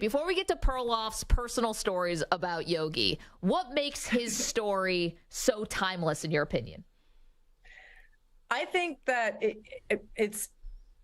Before we get to Perloff's personal stories about Yogi, what makes his story so timeless in your opinion? I think that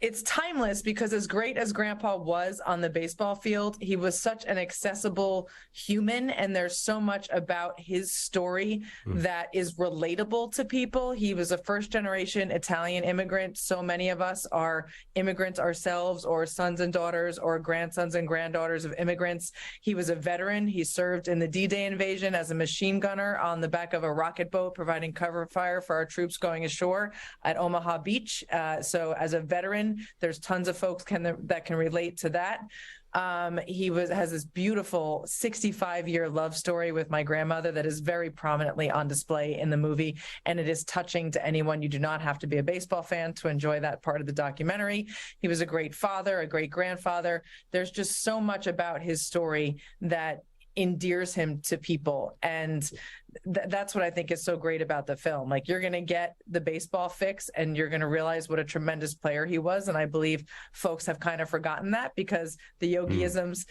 it's timeless because as great as Grandpa was on the baseball field, he was such an accessible human, and there's so much about his story that is relatable to people. He was a first-generation Italian immigrant. So many of us are immigrants ourselves, or sons and daughters, or grandsons and granddaughters of immigrants. He was a veteran. He served in the D-Day invasion as a machine gunner on the back of a rocket boat, providing cover fire for our troops going ashore at Omaha Beach. So as a veteran, there's tons of folks that can relate to that. He has this beautiful 65-year love story with my grandmother that is very prominently on display in the movie, and it is touching to anyone. You do not have to be a baseball fan to enjoy that part of the documentary. He was a great father, a great grandfather. There's just so much about his story that endears him to people, and that's what I think is so great about the film. Like, you're going to get the baseball fix, and you're going to realize what a tremendous player he was, and I believe folks have kind of forgotten that because the Yogiisms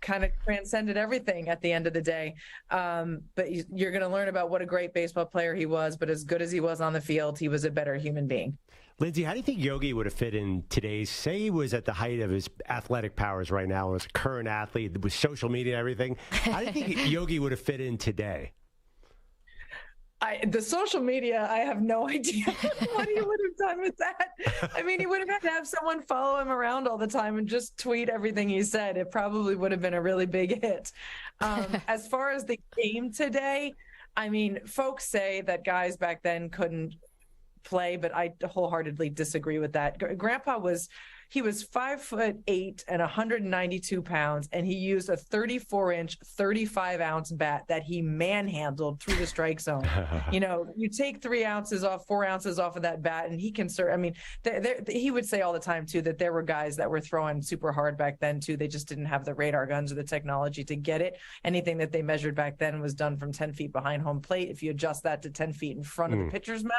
kind of transcended everything at the end of the day. But you're going to learn about what a great baseball player he was, but as good as he was on the field, he was a better human being. Lindsay, how do you think Yogi would have fit in today's, say he was at the height of his athletic powers right now, as a current athlete with social media and everything, how do you think Yogi would have fit in today? The social media, I have no idea what he would have done with that. I mean, he would have had to have someone follow him around all the time and just tweet everything he said. It probably would have been a really big hit. As far as the game today, I mean, folks say that guys back then couldn't play, but I wholeheartedly disagree with that. Grandpa was 5'8" and 192 pounds, and he used a 34-inch, 35-ounce bat that he manhandled through the strike zone. You know, you take 4 ounces off of that bat, and he can serve. I mean, he would say all the time too that there were guys that were throwing super hard back then too. They just didn't have the radar guns or the technology to get it. Anything that they measured back then was done from 10 feet behind home plate. If you adjust that to 10 feet in front of the pitcher's mouth,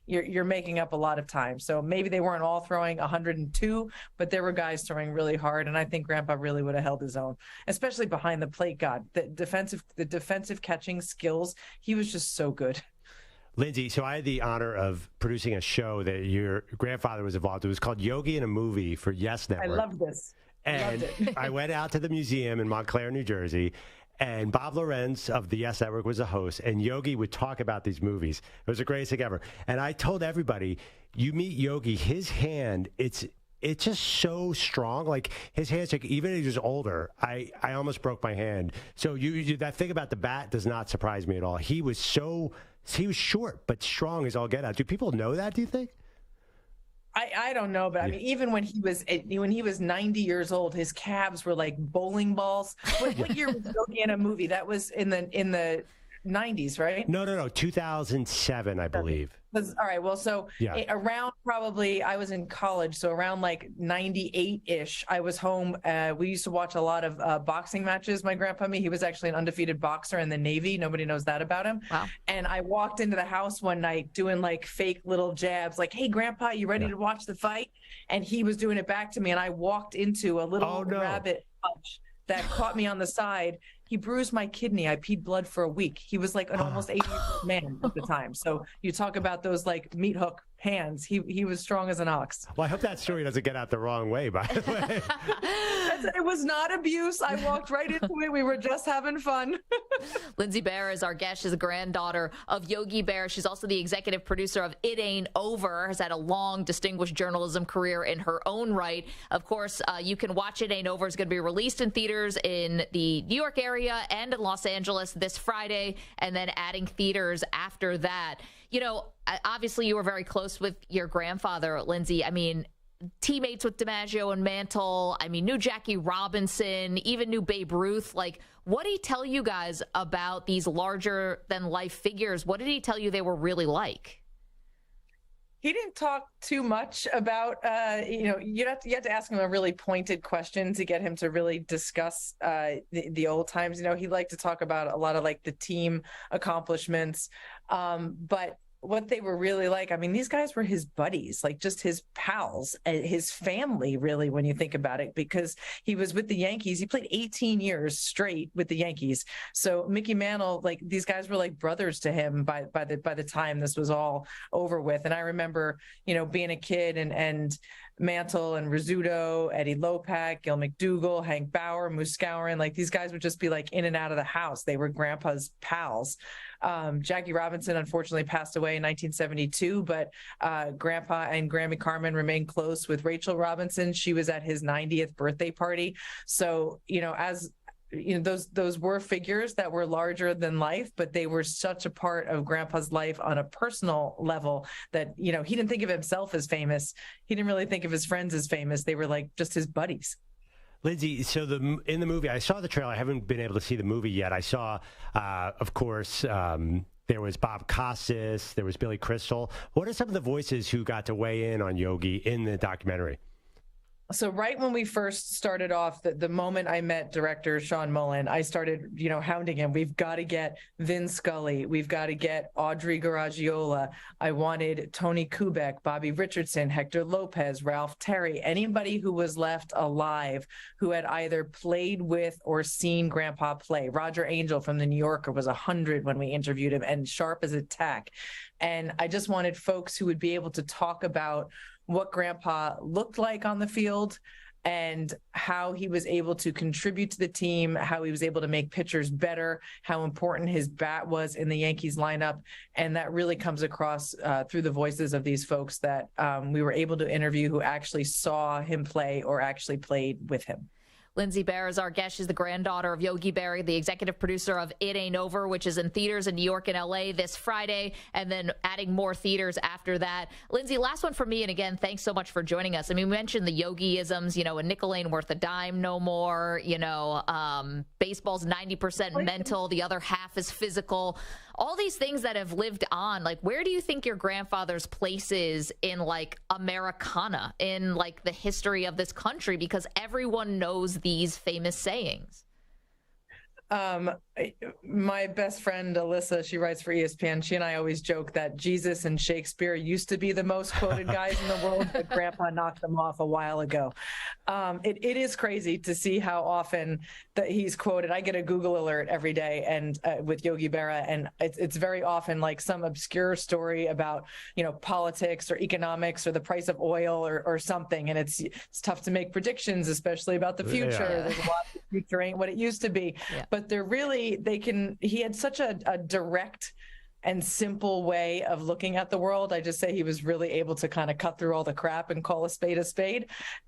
you're making up a lot of time. So maybe they weren't all throwing 102. But there were guys throwing really hard, and I think Grandpa really would have held his own, especially behind the plate. God, the defensive catching skills, he was just so good. Lindsay, so I had the honor of producing a show that your grandfather was involved in. It was called Yogi in a Movie for Yes Network. I love this. And I went out to the museum in Montclair, New Jersey, and Bob Lorenz of the Yes Network was a host, and Yogi would talk about these movies. It was the greatest thing ever. And I told everybody, you meet Yogi, his hand, it's just so strong. Like, his hands, like, even as he was older, I almost broke my hand. So that thing about the bat does not surprise me at all. He was short but strong as all get out. Do people know that, do you think? I don't know, but I mean, even when he was 90 years old, his calves were like bowling balls. What year was Yogi in a movie? That was in the 90s, right? No. 2007, I believe. All right. Well, so around, probably, I was in college, so around like 98-ish, I was home. We used to watch a lot of boxing matches. My grandpa, he was actually an undefeated boxer in the Navy. Nobody knows that about him. Wow. And I walked into the house one night doing like fake little jabs, like, "Hey, Grandpa, you ready to watch the fight?" And he was doing it back to me, and I walked into a little rabbit punch that caught me on the side. He bruised my kidney. I peed blood for a week. He was like an almost 80-year-old man at the time. So you talk about those like meat hook hands. He was strong as an ox. Well, I hope that story doesn't get out the wrong way, by the way. It was not abuse. I walked right into it. We were just having fun. Lindsay Berra is our guest. She's the granddaughter of Yogi Berra. She's also the executive producer of It Ain't Over, has had a long, distinguished journalism career in her own right. Of course, you can watch It Ain't Over. It's going to be released in theaters in the New York area and in Los Angeles this Friday, and then adding theaters after that. You know, obviously you were very close with your grandfather, Lindsay. I mean, teammates with DiMaggio and Mantle. I mean, knew Jackie Robinson, even knew Babe Ruth. Like, what did he tell you guys about these larger than life figures? What did he tell you they were really like? He didn't talk too much about, you have to ask him a really pointed question to get him to really discuss the old times. You know, he liked to talk about a lot of like the team accomplishments. But what they were really like. I mean, these guys were his buddies, like just his pals, his family, really, when you think about it, because he was with the Yankees. He played 18 years straight with the Yankees. So Mickey Mantle, like these guys were like brothers to him by the time this was all over with. And I remember, being a kid and Mantle and Rizzuto, Eddie Lopak, Gil McDougall, Hank Bauer, Moose Skowron, like these guys would just be like in and out of the house. They were Grandpa's pals. Jackie Robinson unfortunately passed away in 1972, but Grandpa and Grammy Carmen remained close with Rachel Robinson. She was at his 90th birthday party. So, those were figures that were larger than life, but they were such a part of Grandpa's life on a personal level that, he didn't think of himself as famous. He didn't really think of his friends as famous. They were like just his buddies. Lindsay, so in the movie, I saw the trailer. I haven't been able to see the movie yet. I saw, of course, there was Bob Costas, there was Billy Crystal. What are some of the voices who got to weigh in on Yogi in the documentary? So right when we first started off, the moment I met director Sean Mullen, I started, hounding him. We've got to get Vin Scully. We've got to get Audrey Garagiola. I wanted Tony Kubek, Bobby Richardson, Hector Lopez, Ralph Terry, anybody who was left alive who had either played with or seen Grandpa play. Roger Angel from The New Yorker was 100 when we interviewed him, and sharp as a tack. And I just wanted folks who would be able to talk about what Grandpa looked like on the field and how he was able to contribute to the team, how he was able to make pitchers better, how important his bat was in the Yankees lineup. And that really comes across through the voices of these folks that we were able to interview who actually saw him play or actually played with him. Lindsay Berra is our guest. She's the granddaughter of Yogi Berra, the executive producer of It Ain't Over, which is in theaters in New York and LA this Friday, and then adding more theaters after that. Lindsay, last one for me, and again, thanks so much for joining us. I mean, we mentioned the Yogi-isms, a nickel ain't worth a dime no more, baseball's 90% mental, the other half is physical. All these things that have lived on, like, where do you think your grandfather's place is in, like, Americana, in, like, the history of this country? Because everyone knows these famous sayings. My best friend, Alyssa, she writes for ESPN. She and I always joke that Jesus and Shakespeare used to be the most quoted guys in the world, but Grandpa knocked them off a while ago. It is crazy to see how often that he's quoted. I get a Google alert every day and with Yogi Berra, and it's very often like some obscure story about, politics or economics or the price of oil or something. And it's tough to make predictions, especially about the future. Yeah. There's a lot of the future ain't what it used to be. Yeah. But they're really, he had such a direct and simple way of looking at the world. I just say he was really able to kind of cut through all the crap and call a spade a spade.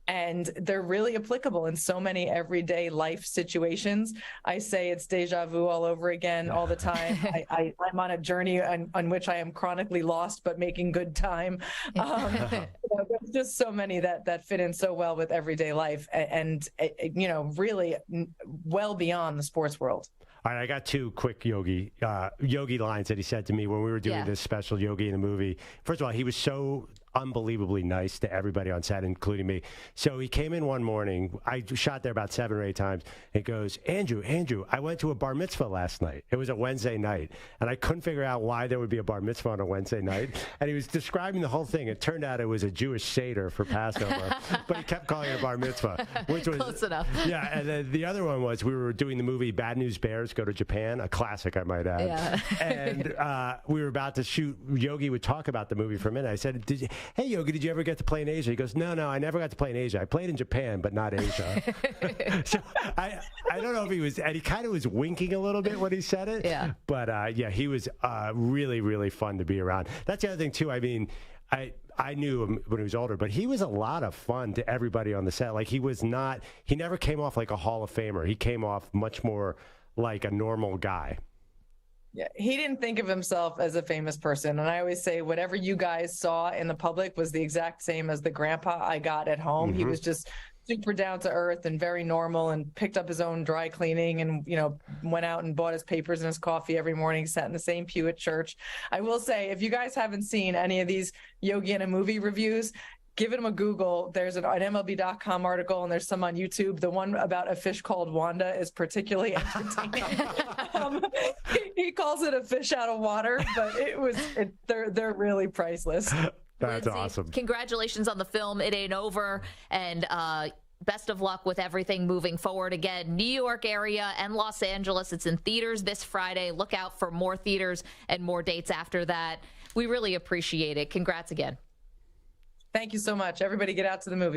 And they're really applicable in so many everyday life situations. I say it's deja vu all over again all the time. I'm on a journey on which I am chronically lost, but making good time. There's just so many that fit in so well with everyday life and really well beyond the sports world. All right, I got two quick Yogi lines that he said to me when we were doing this special Yogi in the movie. First of all, he was so unbelievably nice to everybody on set, including me. So he came in one morning. I shot there about 7 or 8 times. He goes, Andrew, I went to a bar mitzvah last night. It was a Wednesday night, and I couldn't figure out why there would be a bar mitzvah on a Wednesday night. And he was describing the whole thing. It turned out it was a Jewish Seder for Passover, but he kept calling it a bar mitzvah, which was close enough. Yeah, and then the other one was we were doing the movie Bad News Bears Go to Japan, a classic, I might add. Yeah. And we were about to shoot. Yogi would talk about the movie for a minute. I said, hey, Yogi, did you ever get to play in Asia? He goes, no, I never got to play in Asia. I played in Japan, but not Asia. So I don't know if he was, and he kind of was winking a little bit when he said it. Yeah. But he was really, really fun to be around. That's the other thing, too. I mean, I knew him when he was older, but he was a lot of fun to everybody on the set. Like, he never came off like a Hall of Famer. He came off much more like a normal guy. Yeah, he didn't think of himself as a famous person. And I always say whatever you guys saw in the public was the exact same as the grandpa I got at home. Mm-hmm. He was just super down to earth and very normal and picked up his own dry cleaning and, went out and bought his papers and his coffee every morning, sat in the same pew at church. I will say, if you guys haven't seen any of these Yogi in a Movie reviews, give them a Google. There's an MLB.com article, and there's some on YouTube. The one about a fish called Wanda is particularly entertaining. He calls it a fish out of water, but they're really priceless. That's Lindsay, awesome. Congratulations on the film. It Ain't Over. And best of luck with everything moving forward. Again, New York area and Los Angeles. It's in theaters this Friday. Look out for more theaters and more dates after that. We really appreciate it. Congrats again. Thank you so much. Everybody get out to the movies.